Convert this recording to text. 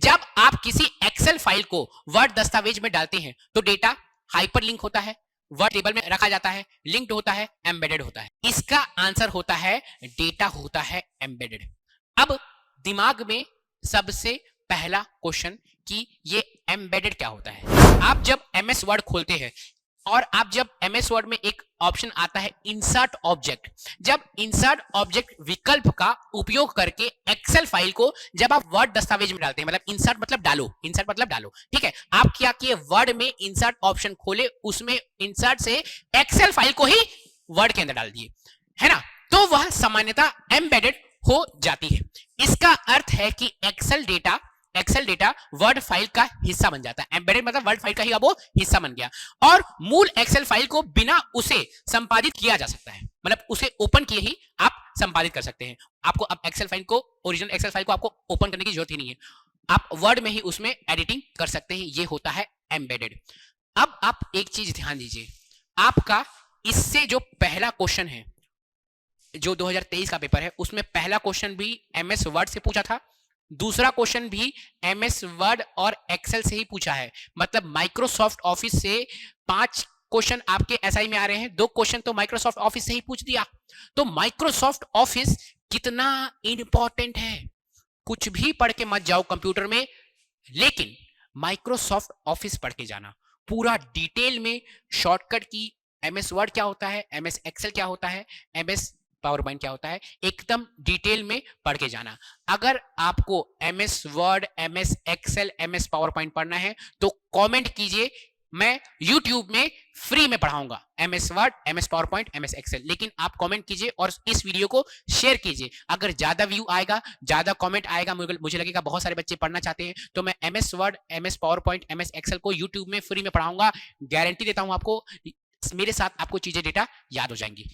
जब आप किसी एक्सेल फाइल को वर्ड दस्तावेज में डालते हैं तो डेटा हाइपरलिंक होता है, वर्ड टेबल में रखा जाता है, लिंक्ड होता है, एम्बेडेड होता है। इसका आंसर होता है डेटा होता है एम्बेडेड। अब दिमाग में सबसे पहला क्वेश्चन कि ये एम्बेडेड क्या होता है। आप जब एमएस वर्ड खोलते हैं और आप जब एमएस वर्ड में एक ऑप्शन आता है इंसर्ट ऑब्जेक्ट, जब इंसर्ट ऑब्जेक्ट विकल्प का उपयोग करके एक्सेल फाइल को जब आप वर्ड दस्तावेज में डालते हैं, मतलब इंसर्ट मतलब डालो, इंसर्ट मतलब डालो, ठीक है। आप क्या किए, वर्ड में इंसर्ट ऑप्शन खोले, उसमें इंसर्ट से एक्सेल फाइल को ही वर्ड के अंदर डाल दिए, है ना, तो वह सामान्यतः एम्बेडेड हो जाती है। इसका अर्थ है कि एक्सेल डेटा वर्ड फाइल का हिस्सा बन जाता है। एम्बेडेड मतलब वर्ड फाइल का ही अब वो हिस्सा बन गया और मूल एक्सेल फाइल को बिना उसे संपादित किया जा सकता है, मतलब उसे ओपन किए ही आप संपादित कर सकते हैं। आपको अब एक्सेल फाइल को, ओरिजिनल एक्सेल फाइल को आपको ओपन करने की जरूरत ही नहीं है, आप वर्ड में ही उसमें एडिटिंग कर सकते हैं। ये होता है एम्बेडेड। अब आप एक चीज ध्यान दीजिए, आपका इससे जो पहला क्वेश्चन है, जो 2023 का पेपर है, उसमें पहला क्वेश्चन भी एमएस वर्ड से पूछा था, दूसरा क्वेश्चन भी एमएस वर्ड और एक्सेल से ही पूछा है। मतलब माइक्रोसॉफ्ट ऑफिस से 5 क्वेश्चन आपके एसआई में आ रहे हैं, 2 क्वेश्चन तो माइक्रोसॉफ्ट ऑफिस से ही पूछ दिया। तो माइक्रोसॉफ्ट ऑफिस कितना इंपॉर्टेंट है, कुछ भी पढ़ के मत जाओ कंप्यूटर में, लेकिन माइक्रोसॉफ्ट ऑफिस पढ़ के जाना पूरा डिटेल में, शॉर्टकट की एमएस वर्ड क्या होता है, एमएस एक्सेल क्या होता है, एमएस पावर पॉइंट क्या होता है, एकदम डिटेल में पढ़ के जाना। अगर आपको MS Word, MS Excel, MS PowerPoint पढ़ना है तो कमेंट कीजिए, मैं YouTube में फ्री में पढ़ाऊंगा MS Word, MS PowerPoint, MS Excel. लेकिन आप कमेंट कीजिए और इस वीडियो को शेयर कीजिए। अगर ज्यादा व्यू आएगा, ज्यादा कमेंट आएगा, मुझे लगेगा बहुत सारे बच्चे पढ़ना चाहते हैं, तो मैं MS Word, MS PowerPoint, MS Excel को YouTube में फ्री में पढ़ाऊंगा। गारंटी देता हूं आपको, मेरे साथ आपको चीजें, डेटा याद हो जाएंगी।